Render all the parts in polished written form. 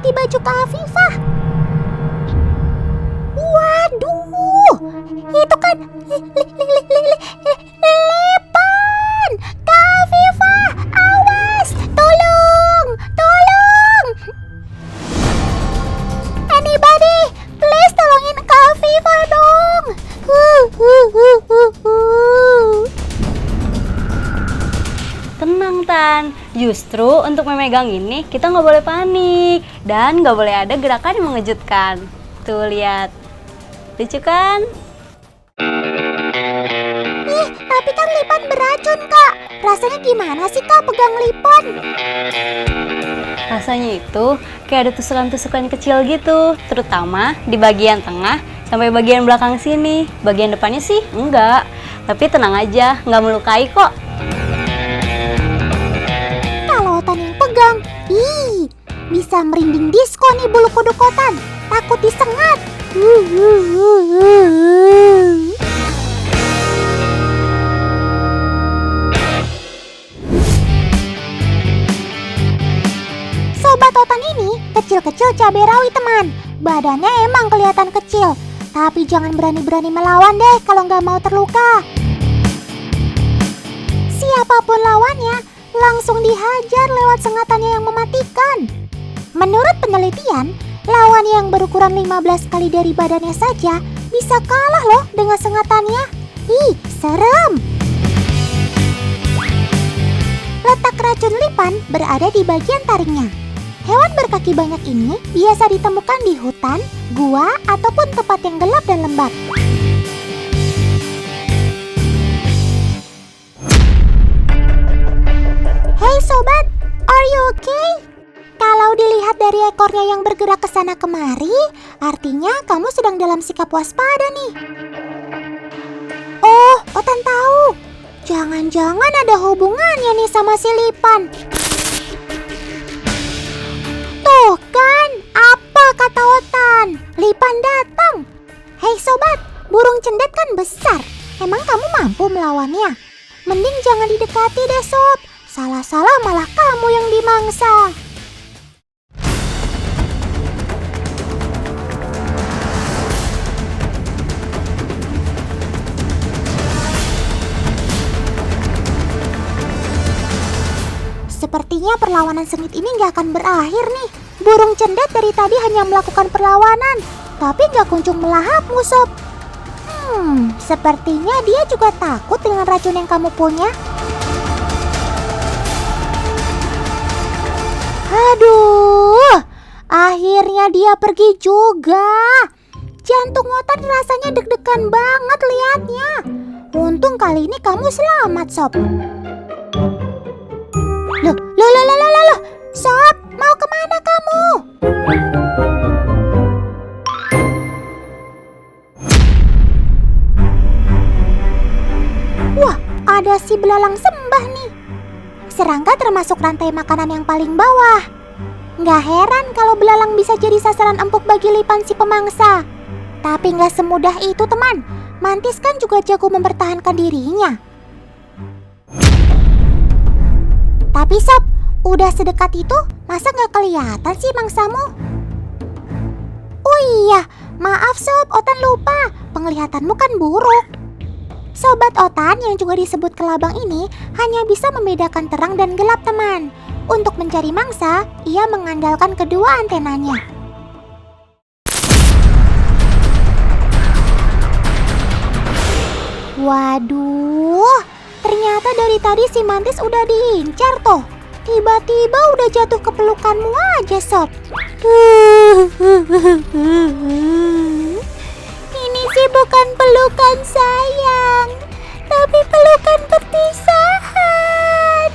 ganti baju Kak Afifah. Waduh, itu kan Lipan. Kak Afifah, awas, tolong. Anybody, please tolongin Kak Afifah dong. Tenang Tan, justru untuk memegang ini kita nggak boleh panik dan nggak boleh ada gerakan yang mengejutkan. Tuh lihat, lucu kan? Tapi kan Lipan beracun, Kak. Rasanya gimana sih, Kak, pegang Lipan? Rasanya itu kayak ada tusukan-tusukan kecil gitu, terutama di bagian tengah sampai bagian belakang sini. Bagian depannya sih enggak, tapi tenang aja, nggak melukai kok. Kalau Otan yang pegang, bisa merinding disko nih bulu kuduk Otan. Takut disengat. Sobat Otan ini kecil-kecil cabai rawit teman. Badannya emang kelihatan kecil, tapi jangan berani-berani melawan deh kalau nggak mau terluka. Siapapun lawannya, langsung dihajar lewat sengatannya yang mematikan. Menurut penelitian, lawan yang berukuran 15 kali dari badannya saja bisa kalah loh dengan sengatannya. Serem! Letak racun Lipan berada di bagian taringnya. Hewan berkaki banyak ini biasa ditemukan di hutan, gua, ataupun tempat yang gelap dan lembab. Hey sobat, are you okay? Kalau dilihat dari ekornya yang bergerak ke sana kemari, artinya kamu sedang dalam sikap waspada nih. Oh, Otan tahu. Jangan-jangan ada hubungannya nih sama si Lipan. Tuh kan, apa kata Otan? Lipan datang. Hei sobat, burung cendet kan besar. Emang kamu mampu melawannya? Mending jangan didekati deh sob. Salah-salah malah kamu yang dimangsa. Sepertinya perlawanan sengit ini nggak akan berakhir nih. Burung cendet dari tadi hanya melakukan perlawanan, tapi nggak kunjung melahapmu sob. Sepertinya dia juga takut dengan racun yang kamu punya. Aduh, akhirnya dia pergi juga. Jantung Otan rasanya deg-degan banget liatnya. Untung kali ini kamu selamat sob. Loh, sob, mau kemana kamu? Wah, ada si belalang sembah nih. Serangga termasuk rantai makanan yang paling bawah. Nggak heran kalau belalang bisa jadi sasaran empuk bagi Lipan si pemangsa. Tapi nggak semudah itu teman. Mantis kan juga jago mempertahankan dirinya. Tapi sob, udah sedekat itu, masa nggak kelihatan sih mangsamu? Oh iya, maaf sob, Otan lupa. Penglihatanmu kan buruk. Sobat Otan yang juga disebut kelabang ini hanya bisa membedakan terang dan gelap teman. Untuk mencari mangsa, ia mengandalkan kedua antenanya. Waduh, ternyata dari tadi si mantis udah diincar toh. Tiba-tiba udah jatuh ke pelukanmu aja sob. Ini sih bukan pelukan sayang, tapi pelukan perpisahan.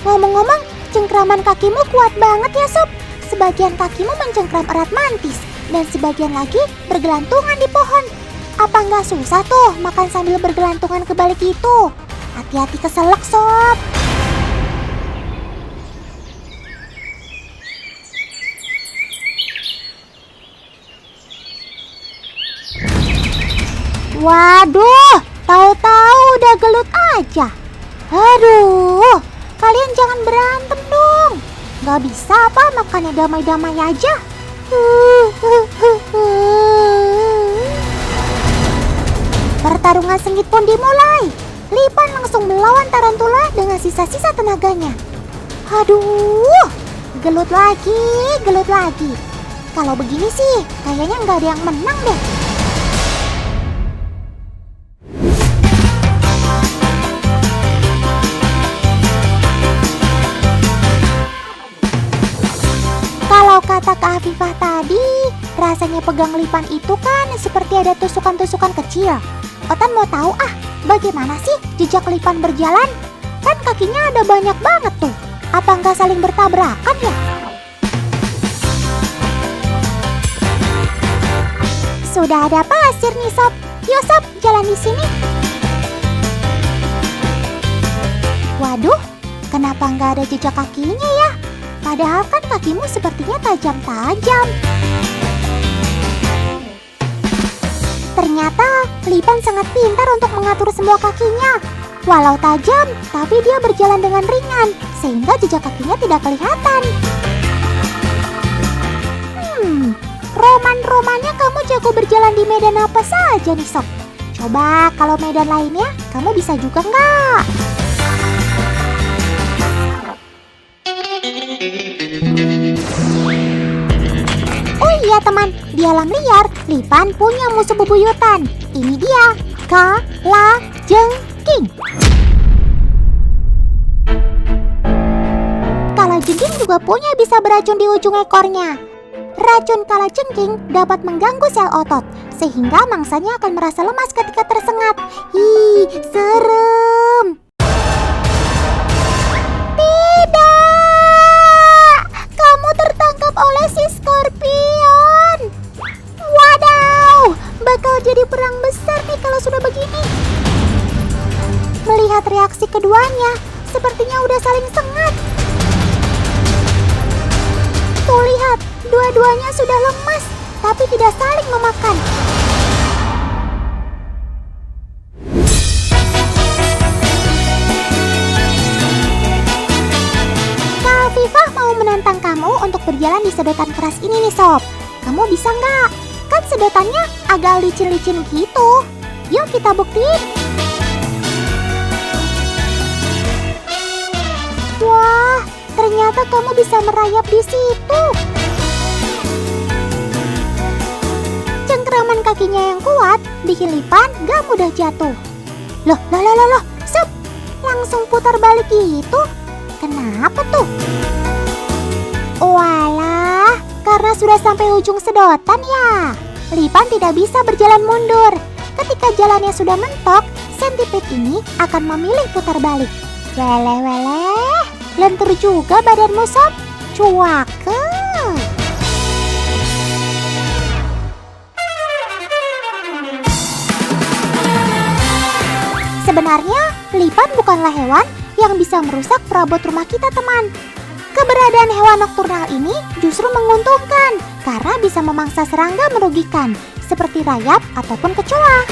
Ngomong-ngomong, cengkraman kakimu kuat banget ya sob. Sebagian kakimu mencengkram erat mantis, dan sebagian lagi bergelantungan di pohon. Apa nggak susah tuh makan sambil bergelantungan kebalik itu? Hati-hati keselak sob. Waduh, tahu-tahu udah gelut aja. Aduh, kalian jangan berantem dong. Gak bisa apa makannya damai-damai aja? Pertarungan sengit pun dimulai. Lipan langsung melawan Tarantula dengan sisa-sisa tenaganya. Aduh, gelut lagi, gelut lagi. Kalau begini sih, kayaknya nggak ada yang menang deh. Kalau kata Kak Afifah tadi, rasanya pegang Lipan itu kan seperti ada tusukan-tusukan kecil. Otan mau tahu bagaimana sih jejak Lipan berjalan? Kan kakinya ada banyak banget tuh. Apa nggak saling bertabrakan ya? Sudah ada pasir nih Sob. Yuk Sob, jalan di sini. Waduh, kenapa nggak ada jejak kakinya ya? Padahal kan kakimu sepertinya tajam-tajam. Ternyata Lipan sangat pintar untuk mengatur semua kakinya. Walau tajam, tapi dia berjalan dengan ringan, sehingga jejak kakinya tidak kelihatan. Roman-romannya kamu jago berjalan di medan apa saja nih Sob? Coba kalau medan lainnya, kamu bisa juga nggak? Oh iya teman, di alam liar, Lipan punya musuh bebuyutan. Ini dia, Kalajengking. Kalajengking juga punya bisa beracun di ujung ekornya. Racun kalajengking dapat mengganggu sel otot, sehingga mangsanya akan merasa lemas ketika tersengat. Ih, serem. Tidak! Kamu tertangkap oleh si Scorpion. Wadaw, bakal jadi perang besar nih kalau sudah begini. Melihat reaksi keduanya, sepertinya udah saling sengat. Tuh lihat, dua-duanya sudah lemas, tapi tidak saling memakan. Kak Afifah mau menantang kamu untuk berjalan di sedotan keras ini nih Sob. Kamu bisa nggak? Kan sedotannya agak licin-licin gitu. Yuk kita buktiin. Wah, ternyata kamu bisa merayap di situ. Cengkeraman kakinya yang kuat bikin Lipan gak mudah jatuh. Loh, Sob, langsung putar balik gitu. Kenapa tuh? Walah, karena sudah sampai ujung sedotan ya. Lipan tidak bisa berjalan mundur. Ketika jalannya sudah mentok, centipede ini akan memilih putar balik. Weleh, lentur juga badanmu Sob. Cuake. Sebenarnya, Lipan bukanlah hewan yang bisa merusak perabot rumah kita teman. Keberadaan hewan nokturnal ini justru menguntungkan karena bisa memangsa serangga merugikan, seperti rayap ataupun kecoa.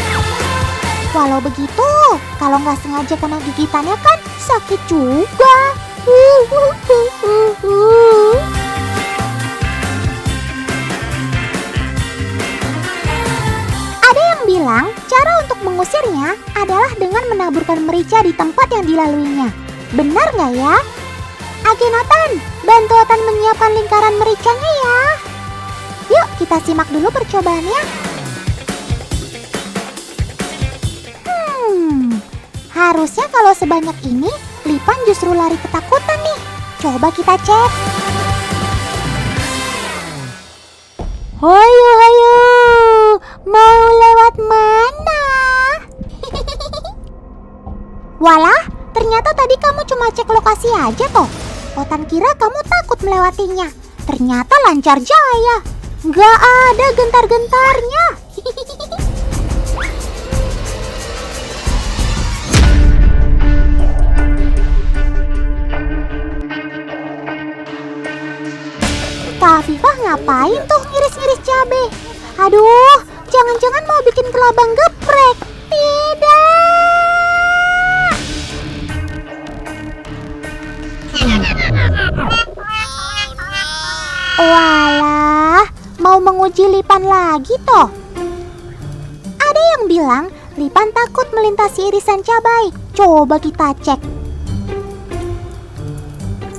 Walau begitu, kalau nggak sengaja kena gigitannya kan sakit juga. Ada yang bilang cara untuk mengusirnya adalah dengan menaburkan merica di tempat yang dilaluinya. Benar nggak ya? Agenatan, bantu Otan menyiapkan lingkaran mericanya ya. Yuk kita simak dulu percobaannya. Harusnya kalau sebanyak ini, Lipan justru lari ketakutan nih. Coba kita cek. Hayo, mau lewat mana? Walah, ternyata tadi kamu cuma cek lokasi aja toh. Otan kira kamu takut melewatinya. Ternyata lancar jaya. Gak ada gentar-gentarnya. Kak Afifah ngapain tuh ngiris-ngiris cabe? Aduh, jangan-jangan mau bikin kelabang geprek. Tidak. Walah, mau menguji Lipan lagi toh? Ada yang bilang Lipan takut melintasi irisan cabai. Coba kita cek.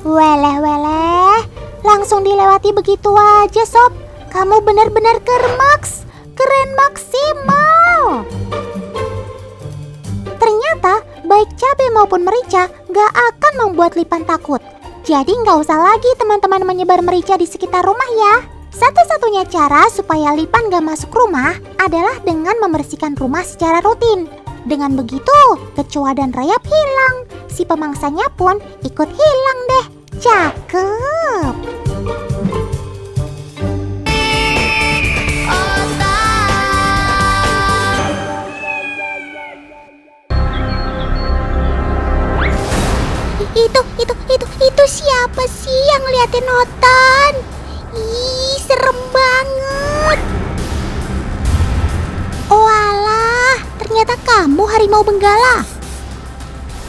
Weleh, langsung dilewati begitu aja sob. Kamu benar-benar kermaks, keren maksimal. Ternyata baik cabai maupun merica gak akan membuat Lipan takut. Jadi gak usah lagi teman-teman menyebar merica di sekitar rumah ya. Satu-satunya cara supaya Lipan gak masuk rumah adalah dengan membersihkan rumah secara rutin. Dengan begitu, kecoa dan rayap hilang. Si pemangsanya pun ikut hilang deh. Cakep. Itu siapa sih yang ngeliatin Otan? Ih, serem banget. Oh alah, ternyata kamu harimau benggala.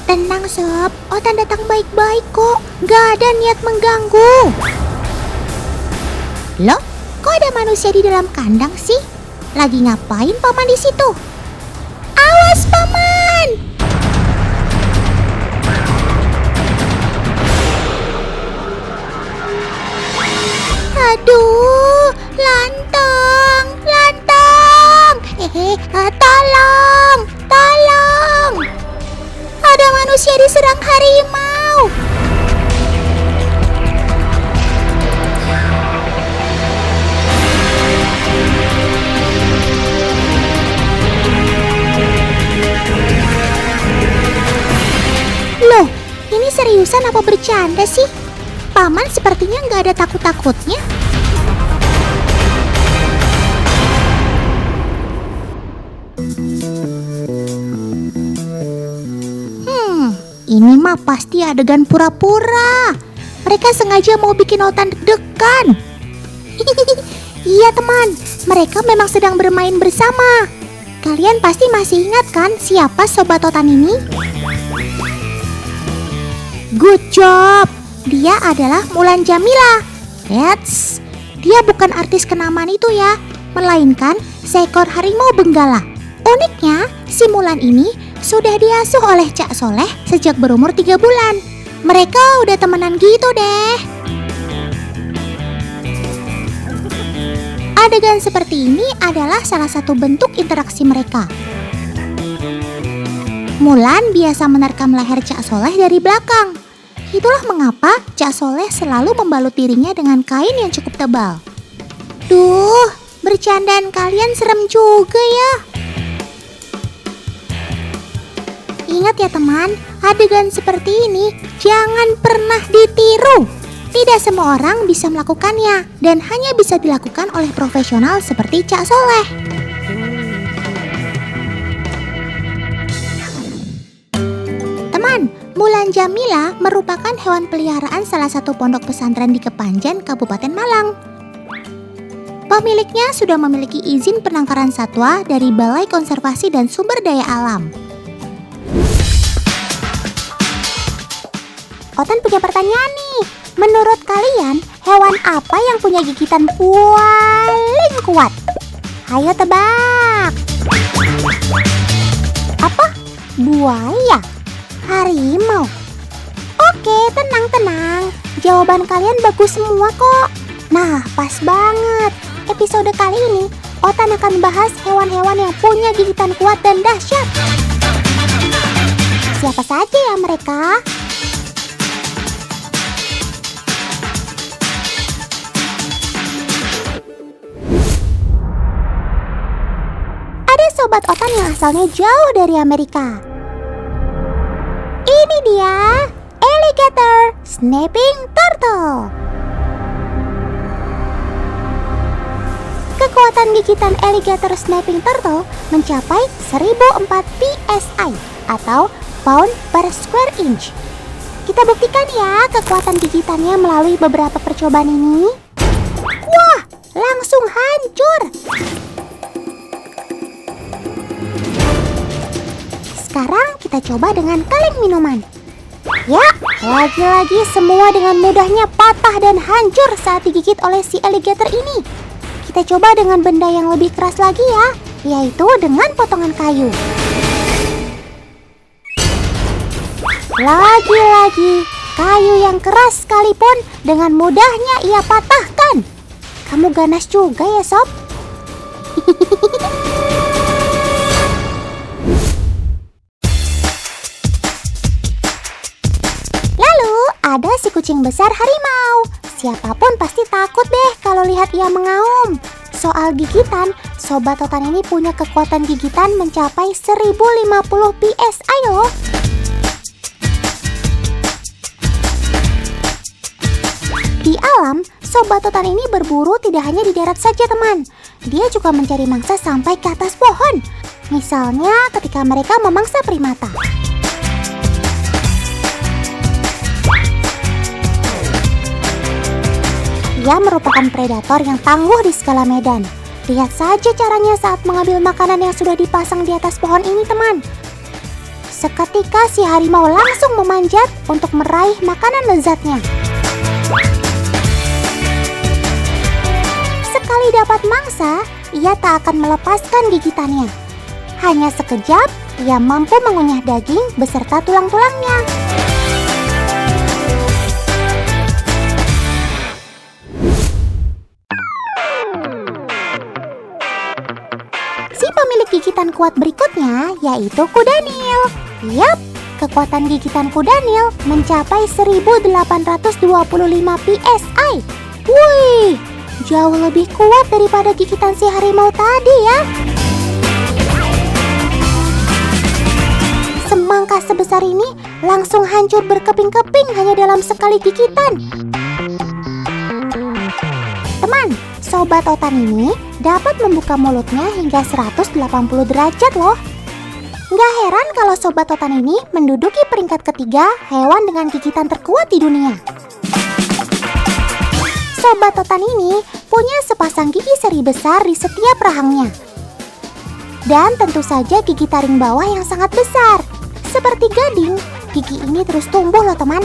Tenang sob, Otan datang baik-baik kok. Gak ada niat mengganggu. Loh, kok ada manusia di dalam kandang sih? Lagi ngapain paman di situ? Awas paman! Aduh, lantang. Tolong. Ada manusia diserang harimau. Loh, ini seriusan apa bercanda sih? Paman sepertinya nggak ada takut-takutnya. Ini mah pasti adegan pura-pura. Mereka sengaja mau bikin Otan deg-degan. Iya teman, mereka memang sedang bermain bersama. Kalian pasti masih ingat kan siapa sobat Otan ini? Good job! Dia adalah Mulan Jamila. Eits, dia bukan artis kenamaan itu ya, melainkan seekor harimau benggala. Uniknya, si Mulan ini sudah diasuh oleh Cak Soleh sejak berumur 3 bulan. Mereka udah temenan gitu deh. Adegan seperti ini adalah salah satu bentuk interaksi mereka. Mulan biasa menerkam leher Cak Soleh dari belakang. Itulah mengapa Cak Soleh selalu membalut dirinya dengan kain yang cukup tebal. Duh, bercandaan kalian serem juga ya. Ingat ya teman, adegan seperti ini jangan pernah ditiru. Tidak semua orang bisa melakukannya dan hanya bisa dilakukan oleh profesional seperti Cak Soleh. Teman, Mulan Jamila merupakan hewan peliharaan salah satu pondok pesantren di Kepanjen, Kabupaten Malang. Pemiliknya sudah memiliki izin penangkaran satwa dari Balai Konservasi dan Sumber Daya Alam. Otan punya pertanyaan nih. Menurut kalian, hewan apa yang punya gigitan paling kuat? Ayo tebak. Apa? Buaya? Harimau? Oke, tenang. Jawaban kalian bagus semua kok. Nah, pas banget. Episode kali ini, Otan akan bahas hewan-hewan yang punya gigitan kuat dan dahsyat. Siapa saja ya mereka? Sobat Otan yang asalnya jauh dari Amerika. Ini dia, alligator snapping turtle. Kekuatan gigitan alligator snapping turtle mencapai 1004 psi atau pound per square inch. Kita buktikan ya kekuatan gigitannya melalui beberapa percobaan ini. Wah, langsung hancur. Sekarang kita coba dengan kaleng minuman. Ya, lagi-lagi semua dengan mudahnya patah dan hancur saat digigit oleh si alligator ini. Kita coba dengan benda yang lebih keras lagi ya, yaitu dengan potongan kayu. Lagi-lagi, kayu yang keras sekalipun dengan mudahnya ia patahkan. Kamu ganas juga ya, Sob? Lalu, ada si kucing besar harimau. Siapapun pasti takut deh kalau lihat ia mengaum. Soal gigitan, Sobat Totan ini punya kekuatan gigitan mencapai 1050 PSI loh. Di alam, Sobat Totan ini berburu tidak hanya di darat saja teman. Dia juga mencari mangsa sampai ke atas pohon. Misalnya ketika mereka memangsa primata. Ia merupakan predator yang tangguh di segala medan. Lihat saja caranya saat mengambil makanan yang sudah dipasang di atas pohon ini teman. Seketika si harimau langsung memanjat untuk meraih makanan lezatnya. Sekali dapat mangsa, ia tak akan melepaskan gigitannya. Hanya sekejap, ia mampu mengunyah daging beserta tulang-tulangnya. Si pemilik gigitan kuat berikutnya yaitu Kudanil. Yap, kekuatan gigitan Kudanil mencapai 1825 PSI. Wih, jauh lebih kuat daripada gigitan si harimau tadi ya. Semangka sebesar ini langsung hancur berkeping-keping hanya dalam sekali gigitan. Teman, Sobat Totan ini dapat membuka mulutnya hingga 180 derajat loh. Nggak heran kalau Sobat Totan ini menduduki peringkat ketiga hewan dengan gigitan terkuat di dunia. Sobat Totan ini punya sepasang gigi seri besar di setiap rahangnya. Dan tentu saja gigi taring bawah yang sangat besar. Seperti gading, gigi ini terus tumbuh loh teman.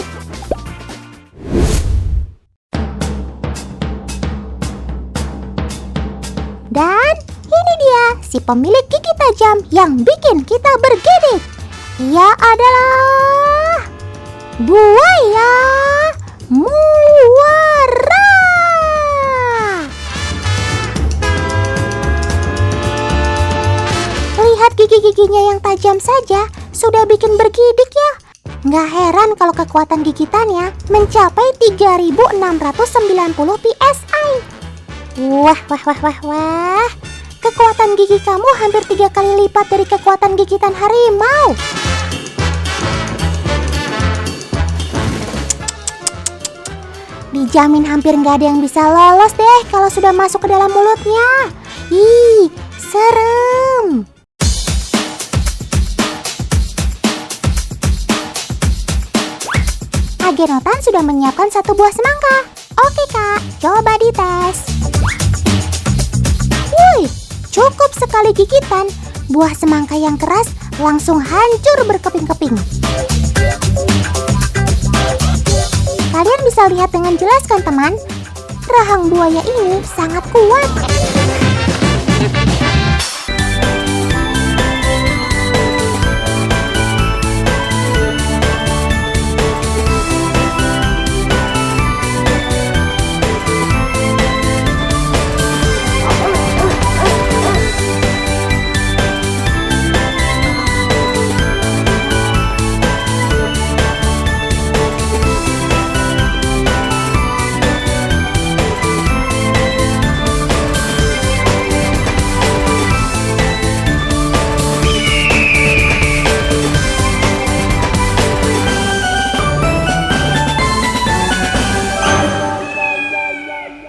Dan ini dia si pemilik gigi tajam yang bikin kita bergidik. Ia adalah buaya muara. Lihat gigi-giginya yang tajam saja sudah bikin bergidik ya. Nggak heran kalau kekuatan gigitannya mencapai 3690 PSI. Wah. Kekuatan gigi kamu hampir 3 kali lipat dari kekuatan gigitan harimau. Dijamin hampir nggak ada yang bisa lolos deh kalau sudah masuk ke dalam mulutnya. Ih, serem. Agen Otan sudah menyiapkan 1 buah semangka. Oke kak, coba dites. Wih, cukup sekali gigitan, buah semangka yang keras langsung hancur berkeping-keping. Kalian bisa lihat dengan jelas kan teman? Rahang buaya ini sangat kuat.